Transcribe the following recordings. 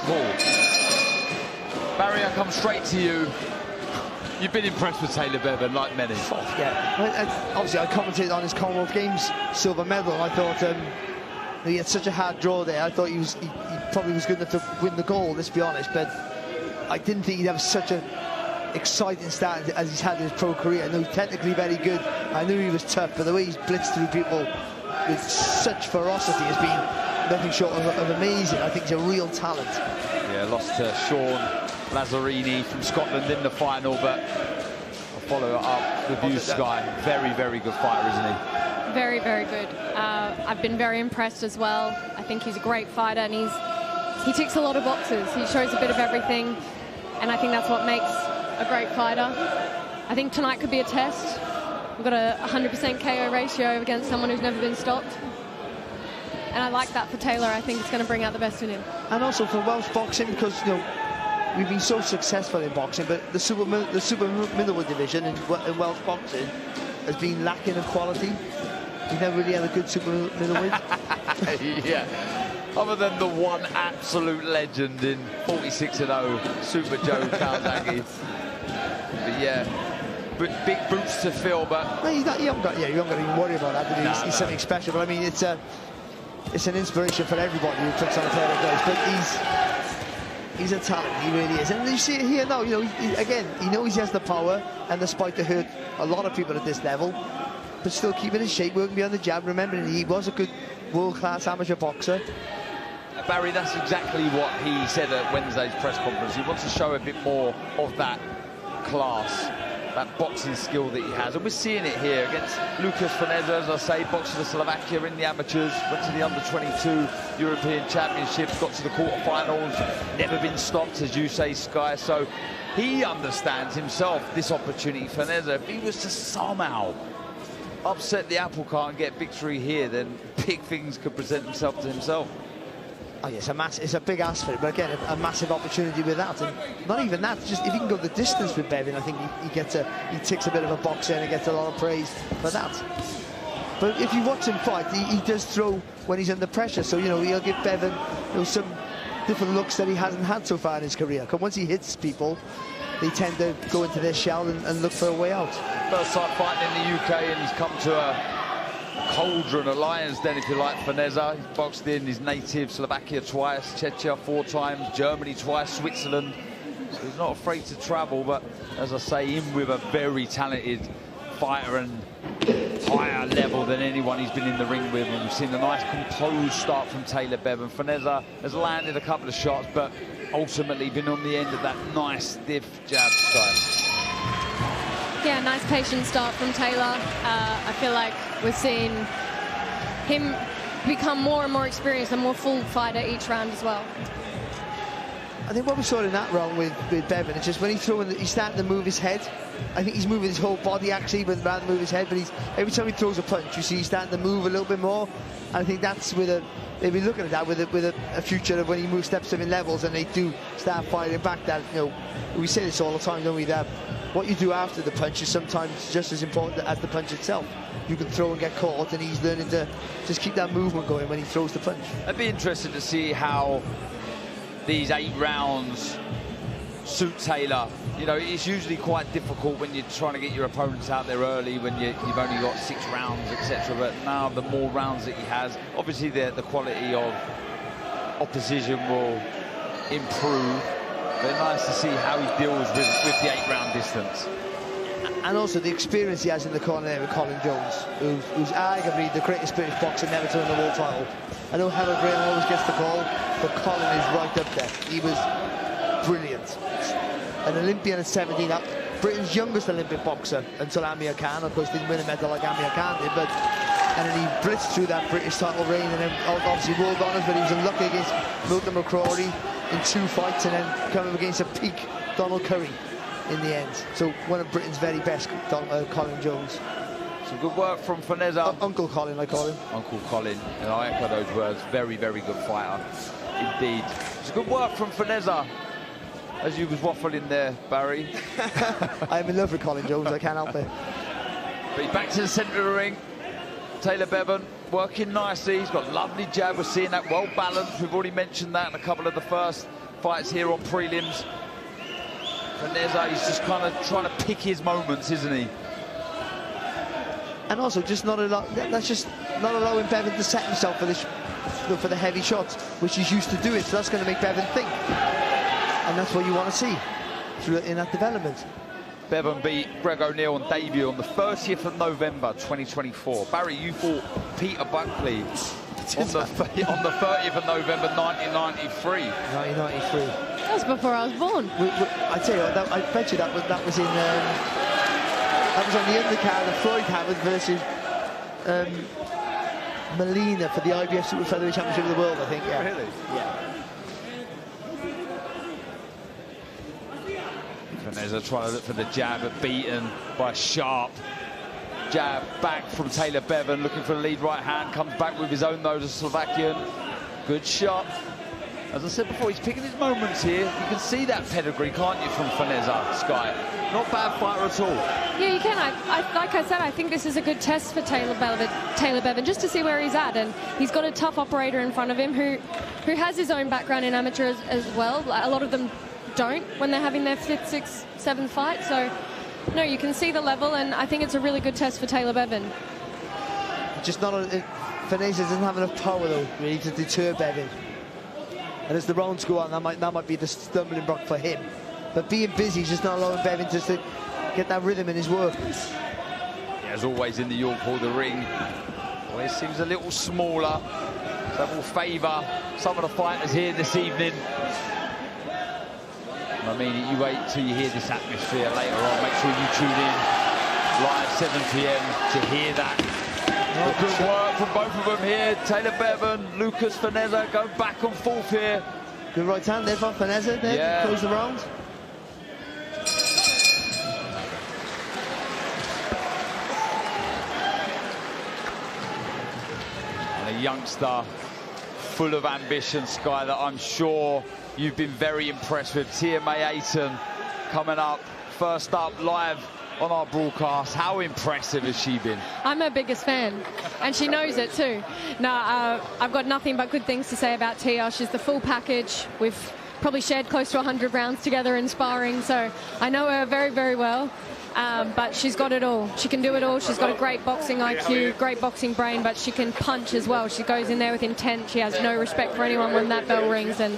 southpaw. Barry, I come straight to you. You've been impressed with Taylor Bevan, like many. Oh, yeah. Obviously, I commented on his Commonwealth Games silver medal. I thought he had such a hard draw there. I thought he probably was good enough to win the gold, let's be honest. But I didn't think he'd have such an exciting start as he's had in his pro career. I know he's technically very good. I knew he was tough, but the way he's blitzed through people with such ferocity has been nothing short of amazing. I think he's a real talent. Yeah, lost to Sean Lazzarini from Scotland in the final, but I'll follow it up with you, Sky. Very, very good fighter, isn't he? Very, very good. I've been very impressed as well. I think he's a great fighter, and he ticks a lot of boxes. He shows a bit of everything, and I think that's what makes a great fighter. I think tonight could be a test. We've got a 100% KO ratio against someone who's never been stopped. And I like that for Taylor. I think it's going to bring out the best in him. And also for Welsh boxing, because, you know, we've been so successful in boxing, but the super middleweight division in Welsh boxing has been lacking of quality. We've never really had a good super middleweight. Yeah. Other than the one absolute legend in 46-0, Super Joe Calzaghe. But yeah, big boots to fill, but... No, you haven't got to even worry about that. He's something special, but I mean, it's an inspiration for everybody who puts on a player like this. But he's a talent, he really is. And you see it here now, you know, he knows he has the power and the spike to hurt a lot of people at this level, but still keeping his shape, working beyond the jab, remembering he was a good world-class amateur boxer. Barry, that's exactly what he said at Wednesday's press conference. He wants to show a bit more of that class, that boxing skill that he has. And we're seeing it here against Lukáš Fernéza, as I say, boxed for Slovakia in the amateurs, went to the under-22 European Championships, got to the quarterfinals, never been stopped, as you say, Sky. So he understands himself this opportunity. Fernéza, if he was to somehow upset the apple cart and get victory here, then big things could present themselves to himself. Oh yes, it's a big ask for it, but again, a massive opportunity with that. And not even that, just if he can go the distance with Bevan, I think he ticks a bit of a box in and gets a lot of praise for that. But if you watch him fight, he does throw when he's under pressure, so you know he'll give Bevan, you know, some different looks that he hasn't had so far in his career. Because once he hits people, they tend to go into their shell and look for a way out. First time fighting in the UK, and he's come to a cauldron, a lion's den, if you like. Fernéza, he's boxed in his native Slovakia twice, Czechia 4 times, Germany twice, Switzerland. So he's not afraid to travel, but as I say, in with a very talented fighter and higher level than anyone he's been in the ring with. And we've seen a nice composed start from Taylor Bevan. Fernéza has landed a couple of shots, but ultimately been on the end of that nice stiff jab style. Yeah, nice patient start from Taylor. I feel like we're seeing him become more and more experienced and more full fighter each round as well. I think what we saw in that round with Bevan is just when he's starting to move his head. I think he's moving his whole body actually, but rather than move his head. But every time he throws a punch, you see he's starting to move a little bit more. And I think that's they'll be looking at that with a future of when he moves steps up in levels and they do start fighting back. That, you know, we say this all the time, don't we? That what you do after the punch is sometimes just as important as the punch itself. You can throw and get caught, and he's learning to just keep that movement going when he throws the punch. I'd be interested to see how these 8 rounds suit Taylor. You know, it's usually quite difficult when you're trying to get your opponents out there early, when you've only got 6 rounds, etc. But now the more rounds that he has, obviously the quality of opposition will improve. But nice to see how he deals with the 8-round distance. And also the experience he has in the corner there with Colin Jones, who's arguably the greatest British boxer never to win the world title. I know Harold Graham always gets the call, but Colin is right up there. He was brilliant. An Olympian at 17, Britain's youngest Olympic boxer until Amir Khan. Of course, didn't win a medal like Amir Khan did, but and then he blitzed through that British title reign, and then obviously world honours, but he was unlucky against Milton McCrory in 2 fights, and then coming up against a peak Donald Curry in the end. So one of Britain's very best, Colin Jones. Some good work from Fernéza. Uncle Colin, I call him. Uncle Colin, and I echo those words. Very, very good fighter indeed. It's good work from Fernéza. As you was waffling there, Barry. I'm in love with Colin Jones, I can't help it. But he's back to the centre of the ring. Taylor Bevan working nicely. He's got lovely jab. We're seeing that well balanced. We've already mentioned that in a couple of the first fights here on prelims. Fernéza, he's just kind of trying to pick his moments, isn't he? And also just not that's just not allowing Bevan to set himself for the heavy shots, which he's used to doing. So that's going to make Bevan think, and that's what you want to see in that development. Bevan beat Greg O'Neill on debut on the 30th of November 2024. Barry, you fought Peter Buckley on the 30th of November 1993. 1993. That was before I was born. I tell you what, I bet you that was in that was on the undercard of Floyd Howard versus Molina for the IBF Super Featherweight Championship of the World, I think. Yeah. Really? Yeah. Fernéza trying to look for the jab, but beaten by sharp jab back from Taylor Bevan, looking for the lead right hand, comes back with his own though, the Slovakian. Good shot. As I said before, he's picking his moments here. You can see that pedigree, can't you, from Fernéza, Sky? Not bad fighter at all. Yeah, you can. Like I said, I think this is a good test for Taylor Bevan, just to see where he's at. And he's got a tough operator in front of him who has his own background in amateur as well. A lot of them don't when they're having their 5th, 6th, 7th fight. So, no, you can see the level, and I think it's a really good test for Taylor Bevan. Just not Fernéza doesn't have enough power though, really, to deter Bevan. And as the rounds go on, that might be the stumbling block for him. But being busy, just not allowing Bevan just to get that rhythm in his work. Yeah, as always in the York Hall, the ring always seems a little smaller. So that will favour some of the fighters here this evening. I mean, you wait till you hear this atmosphere later on. Make sure you tune in live 7 p.m. to hear that. Good work from both of them here. Taylor Bevan, Lukáš Fernéza go back and forth here. Good right hand there from Fernéza there, yeah. Close the round. And a youngster full of ambition, Sky, that I'm sure you've been very impressed with. TMA Ayton coming up, first up live on our broadcast. How impressive has she been? I'm her biggest fan, and she knows it too. No, I've got nothing but good things to say about Tia. She's the full package. We've probably shared close to 100 rounds together in sparring, so I know her very, very well. But she's got it all. She can do it all. She's got a great boxing IQ, great boxing brain, but she can punch as well. She goes in there with intent. She has no respect for anyone when that bell rings, and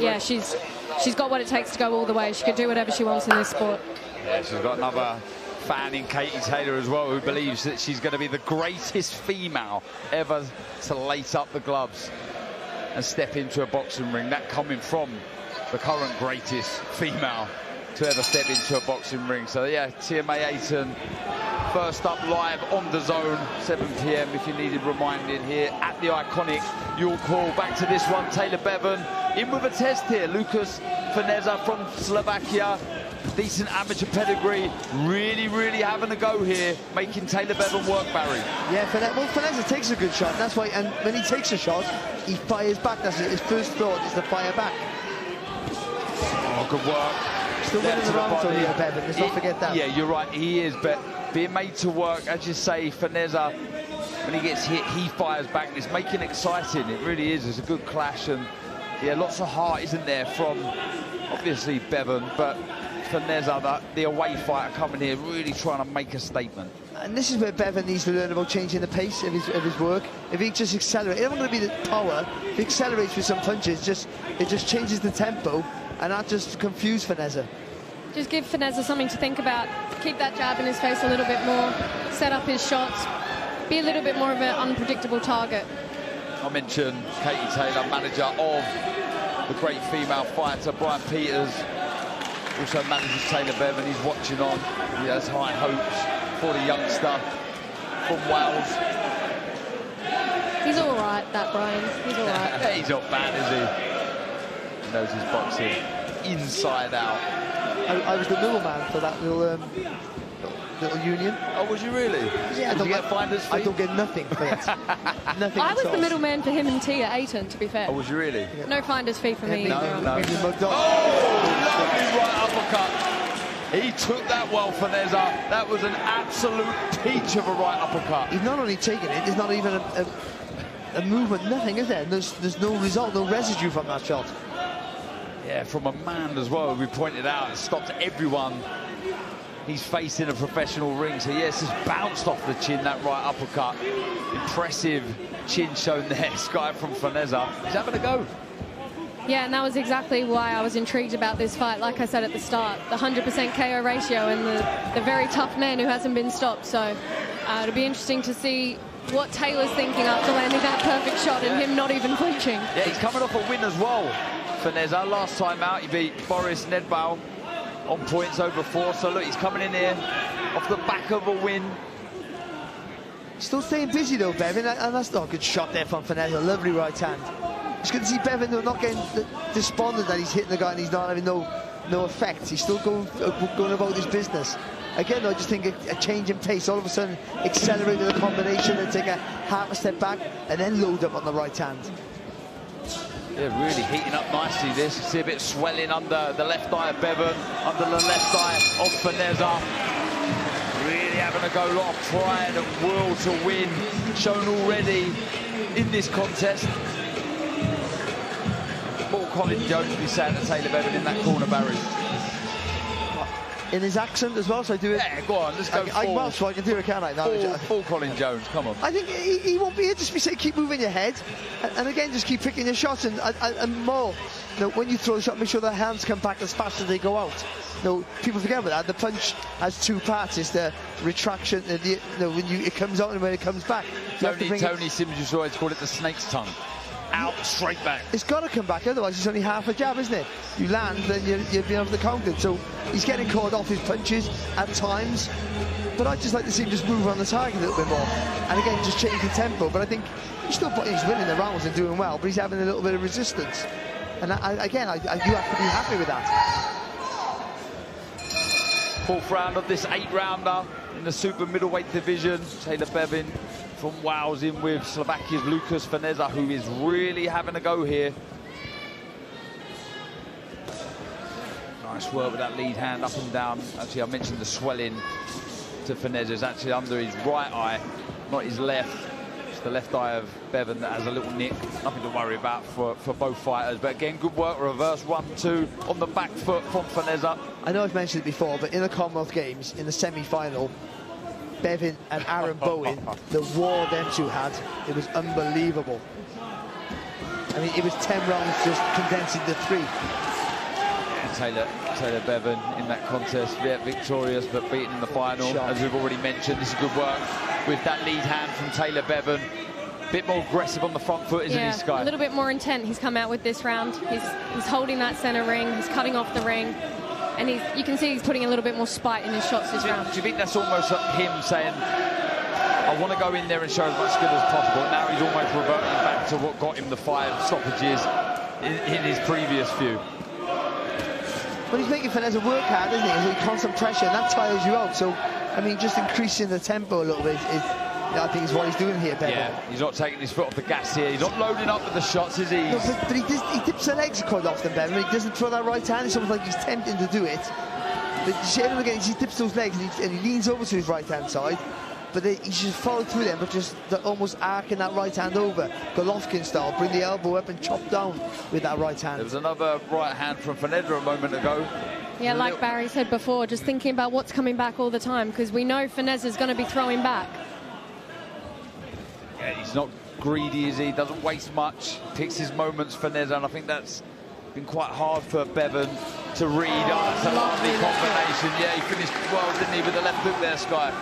yeah, she's got what it takes to go all the way. She can do whatever she wants in this sport. Yeah, she's got another fan in Katie Taylor as well, who believes that she's going to be the greatest female ever to lace up the gloves and step into a boxing ring. That coming from the current greatest female to ever step into a boxing ring. So yeah, TMA Ayton, first up live on the zone, 7 p.m. if you needed reminding here at the iconic York Hall. Back to this one, Taylor Bevan in with a test here. Lukáš Fernéza from Slovakia. Decent amateur pedigree, really having a go here, making Taylor Bevan work, Barry. Yeah, Fernéza takes a good shot, that's why, and when he takes a shot, he fires back. That's his first thought, is to fire back. Oh, good work. Still winning the round, so yeah, Bevan, let's not forget that. Yeah, you're right, he is, but being made to work, as you say, Fernéza, when he gets hit, he fires back. It's making it exciting, it really is. It's a good clash, and yeah, lots of heart, isn't there, from obviously Bevan, but Fernéza, the away fighter coming here, really trying to make a statement. And this is where Bevan needs to learn about changing the pace of his work. If he just accelerates, it's not going to be the power. If he accelerates with some punches, it just changes the tempo, and that just confuse Fernéza. Just give Fernéza something to think about. Keep that jab in his face a little bit more. Set up his shots. Be a little bit more of an unpredictable target. I mentioned Katie Taylor, manager of the great female fighter Brian Peters. Also manages Taylor Bevan. He's watching on. He has high hopes for the youngster from Wales. He's all right, that Brian. He's all right. He's not bad, is he? He knows his boxing inside out. I was the middleman for that little union. Oh, was you really? Yeah, Did you get finder's fee? I don't get nothing for it. Nothing. I was the middleman for him and Tia Ayton, to be fair. Oh, was you really? Yeah. No finder's fee for me. No. either. Oh, lovely right uppercut. He took that well, Fernéza. That was an absolute peach of a right uppercut. He's not only taking it, there's not even a movement, nothing, is there? There's no result, no residue from that shot. Yeah, from a man as well, we pointed out, it stopped everyone he's facing a professional ring. So yes, just bounced off the chin, that right uppercut. Impressive chin shown there. Sky from Fernéza. He's having a go. Yeah, and that was exactly why I was intrigued about this fight. Like I said at the start, the 100% KO ratio and the very tough man who hasn't been stopped. So it'll be interesting to see what Taylor's thinking after landing that perfect shot and him not even flinching. Yeah, he's coming off a win as well, Fernéza. Last time out, he beat Boris Nedbal on points over 4. So look, he's coming in here off the back of a win. Still staying busy though, Bevan, and that's not a good shot there from Fernéza. Lovely right hand. It's good to see Bevan though, not getting despondent that he's hitting the guy and he's not having no effect. He's still going about his business. Again, though, I just think a change in pace. All of a sudden, accelerating the combination and take a half a step back and then load up on the right hand. Yeah, really heating up nicely this. You see a bit of swelling under the left eye of Bevan, under the left eye of Fernéza. Really having a go, a lot of pride and will to win shown already in this contest. What will Colin Jones be saying to Taylor Bevan in that corner, Barry? In his accent as well, so I do it. Yeah, go on, let's go I'm Welsh, so I can do it, can't I? No, full Colin Jones, come on. I think he won't be here, just be saying keep moving your head, and again, just keep picking your shots, and more. You know, when you throw the shot, make sure the hands come back as fast as they go out. You know, people forget about that. The punch has 2 parts. It's the retraction, when it comes out and when it comes back. Tony Sims used to always call it the snake's tongue. Out, straight back. It's got to come back, otherwise it's only half a jab, isn't it? You land, then you'll be able to counter it. So he's getting caught off his punches at times, but I'd just like to see him just move on the target a little bit more. And again, just change the tempo. But I think he's winning the rounds and doing well, but he's having a little bit of resistance. And you have to be happy with that. 4th round of this 8-rounder in the super middleweight division. Taylor Bevan from Wales in with Slovakia's Lukáš Fernéza, who is really having a go here. Nice work with that lead hand up and down. Actually, I mentioned the swelling to Fernéza is actually under his right eye, not his left. It's the left eye of Bevan that has a little nick. Nothing to worry about for both fighters. But again, good work, reverse 1-2 on the back foot from Fernéza. I know I've mentioned it before, but in the Commonwealth Games, in the semi-final, Bevan and Aaron Bowen, the war them two had, it was unbelievable. I mean, it was 10 rounds just condensed into 3. Yeah, Taylor Bevan in that contest, victorious but beaten in the final. As we've already mentioned, this is good work with that lead hand from Taylor Bevan. Bit more aggressive on the front foot, isn't he, Sky? A little bit more intent he's come out with this round. He's holding that center ring, he's cutting off the ring. And you can see he's putting a little bit more spite in his shots this round. Do you think that's almost him saying, I want to go in there and show as much skill as possible? Now he's almost reverting back to what got him the 5 stoppages in his previous few. But he's making Fernéza work hard, isn't he? He's constant pressure, and that tires you out. So, I mean, just increasing the tempo a little bit I think is what he's doing here, Bevan. Yeah, he's not taking his foot off the gas here. He's not loading up with the shots, is he? No, but he dips the legs quite often, Bevan. He doesn't throw that right hand. It's almost like he's tempting to do it. But you see him again, he dips those legs and he leans over to his right-hand side. But he should follow through them, but just almost arcing that right hand over, Golovkin style, bring the elbow up and chop down with that right hand. There was another right hand from Fernéza a moment ago. Yeah, like Barry said before, just thinking about what's coming back all the time, because we know Fernéza's going to be throwing back. Yeah, he's not greedy, is he? Doesn't waste much, picks his moments, Fernéza, and I think that's been quite hard for Bevan to read. Oh, it's a lovely combination. Yeah, he finished well, didn't he, with the left hook there, Sky.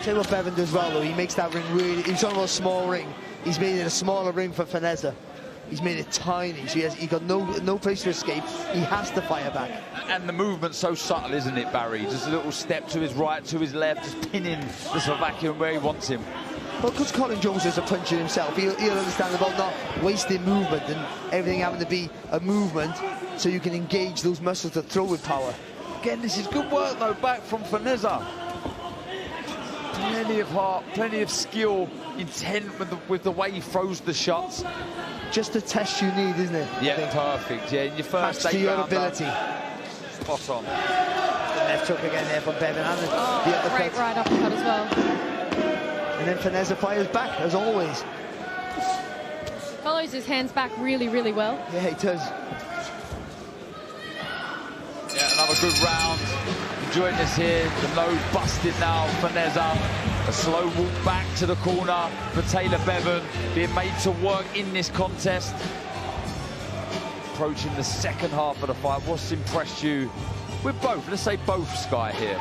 Tell you what Bevan does well, though. He makes that ring really... He's talking about a small ring. He's made it a smaller ring for Fernéza. He's made it tiny, so he got no place to escape. He has to fire back. And the movement's so subtle, isn't it, Barry? Just a little step to his right, to his left, just pinning the Slovakian where he wants him. Well, because Colin Jones is a puncher himself, he'll understand about not wasting movement and everything having to be a movement so you can engage those muscles to throw with power. Again, this is good work, though, back from Fernéza. Plenty of heart, plenty of skill, intent with the way he throws the shots. Just the test you need, isn't it? Yeah, perfect. Yeah, in your first match to your ability. Spot on. The left hook again there from Bevan. And the uppercut. Great right uppercut as well. And then Fernéza fires back, as always. Follows throws his hands back really, really well. Yeah, he does. Yeah, another good round. Enjoying this here. The nose busted now. Fernéza. A slow walk back to the corner for Taylor Bevan, being made to work in this contest. Approaching the second half of the fight. What's impressed you with both? Let's say both, Sky, here.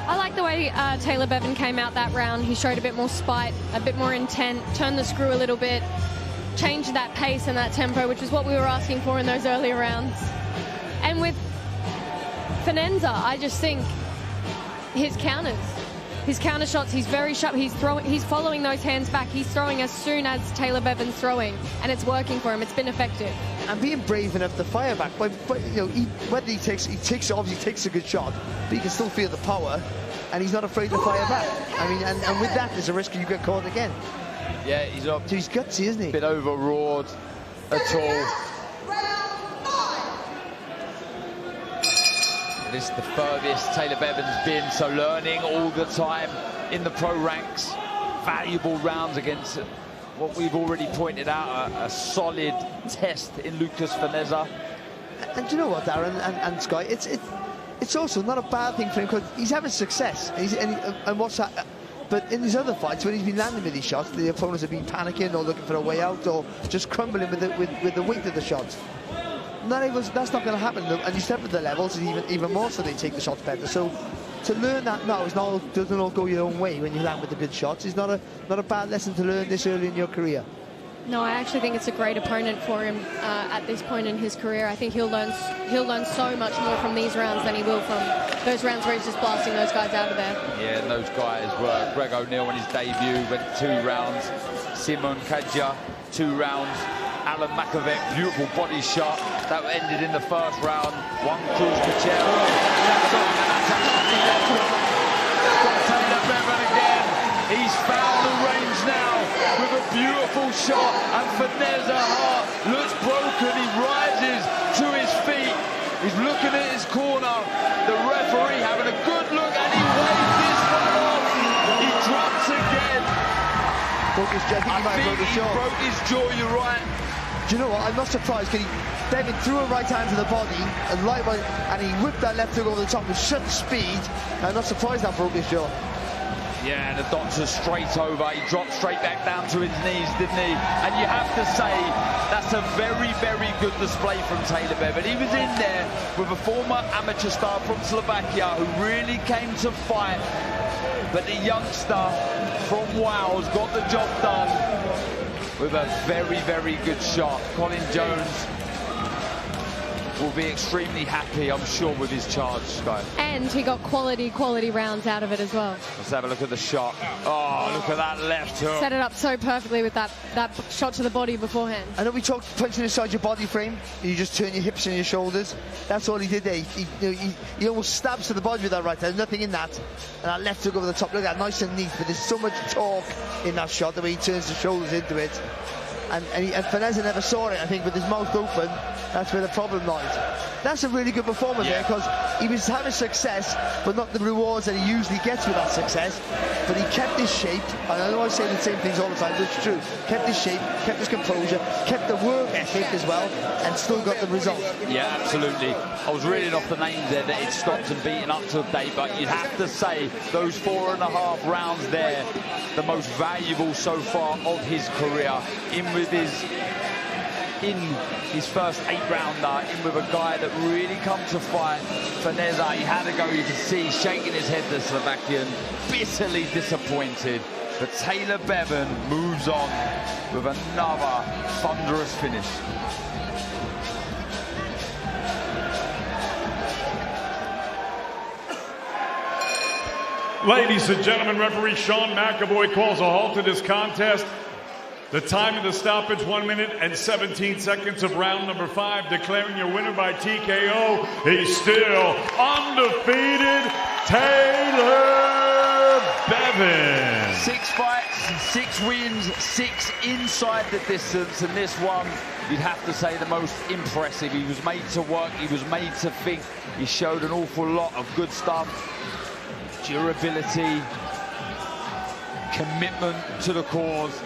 I like the way Taylor Bevan came out that round. He showed a bit more spite, a bit more intent, turned the screw a little bit, changed that pace and that tempo, which is what we were asking for in those earlier rounds. And with Fernéza, I just think his counter shots, he's very sharp. He's following those hands back. He's throwing as soon as Taylor Bevan's throwing, and it's working for him. It's been effective. And being brave enough to fire back. But you know, whether he obviously takes a good shot, but he can still feel the power, and he's not afraid to fire back. I mean, and with that, there's a risk you get caught again. Yeah, he's up. So he's gutsy, isn't he? Bit overawed at all. This is the furthest Taylor Bevan's been, so learning all the time in the pro ranks. Valuable rounds against what we've already pointed out, a solid test in Lukáš Fernéza. And do you know what, Darren and Sky, it's also not a bad thing for him, because he's having success. And what's that? But in his other fights, when he's been landing with these shots, the opponents have been panicking or looking for a way out or just crumbling with the weight of the shots. That's not going to happen, and you step at the levels, and even more so they take the shots better. So to learn that now, doesn't all go your own way when you land with the good shots. It's not a bad lesson to learn this early in your career. No, I actually think it's a great opponent for him at this point in his career. I think he'll learn so much more from these rounds than he will from those rounds where he's just blasting those guys out of there. Yeah, and those guys were Greg O'Neill in his debut, went 2 rounds. Simon Kadja, 2 rounds. Alan McAvett, beautiful body shot. That ended in the first round. One cruise to chair. Taylor Bevan again. He's found the range now with a beautiful shot. And Fernéza Hart looks broken. He rises to his feet. He's looking at his corner. The referee having a good look, and he waves this one off. He drops again. I think he broke his jaw, you're right. Do you know what? I'm not surprised, because Bevan threw a right hand to the body and he whipped that left hook over the top with such speed. I'm not surprised that broke his jaw. Yeah, and the doctor straight over. He dropped straight back down to his knees, didn't he? And you have to say, that's a very, very good display from Taylor Bevan. He was in there with a former amateur star from Slovakia who really came to fight. But the youngster from Wales got the job done with a very, very good shot. Colin Jones will be extremely happy, I'm sure, with his charge, Sky. And he got quality rounds out of it as well. Let's have a look at the shot. Oh, look at that left hook. Set it up so perfectly with that shot to the body beforehand. I know we talked punching inside your body frame. You just turn your hips and your shoulders. That's all he did there. He almost stabs to the body with that right hand. There's nothing in that. And that left hook over the top. Look at that, nice and neat. But there's so much torque in that shot, the way he turns the shoulders into it. And Fernéza never saw it, I think, with his mouth open. That's where the problem lies. That's a really good performance there, because he was having success, but not the rewards that he usually gets with that success. But he kept his shape, and I know I say the same things all the time, but it's true. Kept his shape, kept his composure, kept the work ethic as well, and still got the result. Yeah, absolutely. I was reading off the names there that it stopped and beaten up to date, but you'd have to say those 4.5 rounds there, the most valuable so far of his career. In his first 8-rounder, in with a guy that really come to fight. Fernéza, he had to go, you can see, shaking his head, the Slovakian, bitterly disappointed. But Taylor Bevan moves on with another thunderous finish. Ladies and gentlemen, referee Sean McAvoy calls a halt to this contest. The time of the stoppage, 1 minute and 17 seconds of round number 5, declaring your winner by TKO. He's still undefeated, Taylor Bevan. 6 fights, 6 wins, 6 inside the distance, and this one, you'd have to say, the most impressive. He was made to work, he was made to think. He showed an awful lot of good stuff. Durability, commitment to the cause.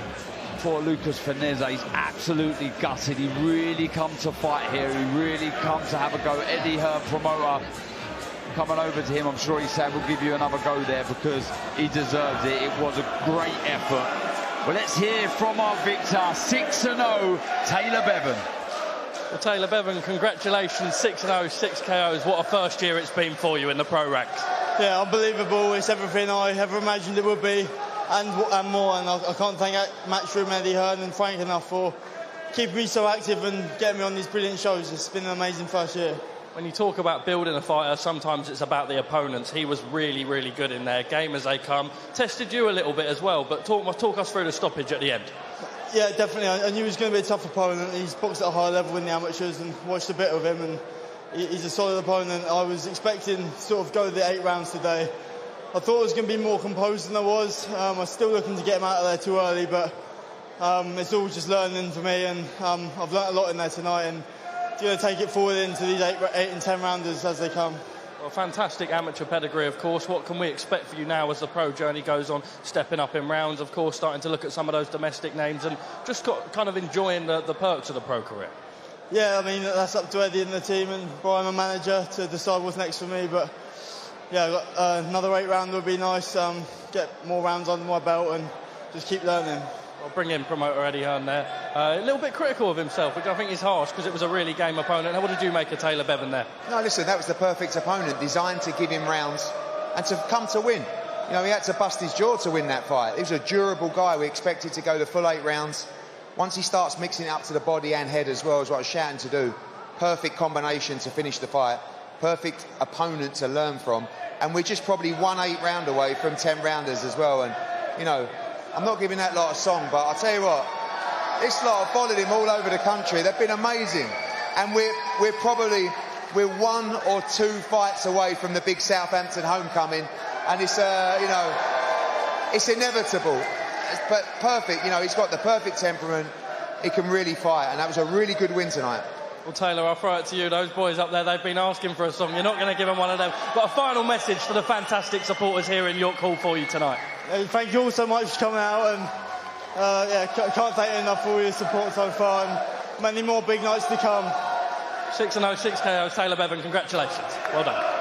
for Lukáš Fernéza. He's absolutely gutted. He really come to fight here. He really come to have a go. Eddie Hearn, promoter, coming over to him. I'm sure he's saying we'll give you another go there because he deserves it. It was a great effort. Well, let's hear from our victor, 6-0, Taylor Bevan. Well, Taylor Bevan, congratulations, 6-0, 6 KOs. What a first year it's been for you in the pro ranks. Yeah, unbelievable. It's everything I ever imagined it would be, and more. And I can't thank Matchroom, Eddie Hearn and Frank enough for keeping me so active and getting me on these brilliant shows. It's been an amazing first year. When you talk about building a fighter, sometimes it's about the opponents. He was really, really good in there. Game as they come. Tested you a little bit as well, but talk us through the stoppage at the end. Yeah, definitely. I knew he was going to be a tough opponent. He's boxed at a high level in the amateurs and watched a bit of him, and he's a solid opponent. I was expecting to sort of go the 8 rounds today. I thought it was going to be more composed than I was. I was still looking to get him out of there too early, but it's all just learning for me, and I've learnt a lot in there tonight, and going to take it forward into these 8 and 10 rounders as they come. Well, fantastic amateur pedigree, of course. What can we expect for you now as the pro journey goes on, stepping up in rounds, of course, starting to look at some of those domestic names and just kind of enjoying the perks of the pro career? Yeah, I mean, that's up to Eddie and the team and Brian, my manager, to decide what's next for me. But, yeah, another 8 round would be nice. Get more rounds under my belt and just keep learning. I'll bring in promoter Eddie Hearn there. A little bit critical of himself, which I think is harsh because it was a really game opponent. What did you make of Taylor Bevan there? No, listen, that was the perfect opponent, designed to give him rounds and to come to win. You know, he had to bust his jaw to win that fight. He was a durable guy. We expected to go the full 8 rounds. Once he starts mixing it up to the body and head as well, is what I was shouting to do. Perfect combination to finish the fight. Perfect opponent to learn from. And we're just probably 1 8 round away from 10 rounders as well. And, you know, I'm not giving that lot a song, but I'll tell you what, this lot have followed him all over the country. They've been amazing. And we're 1 or 2 fights away from the big Southampton homecoming. And it's, you know, it's inevitable. But perfect, you know, he's got the perfect temperament. He can really fight, and that was a really good win tonight. Well, Taylor, I'll throw it to you. Those boys up there, they've been asking for a song. You're not going to give them one of them. Got a final message for the fantastic supporters here in York Hall for you tonight. Thank you all so much for coming out, and yeah, can't thank you enough for all your support so far, and many more big nights to come. 6-0, 6 KOs, Taylor Bevan, congratulations. Well done.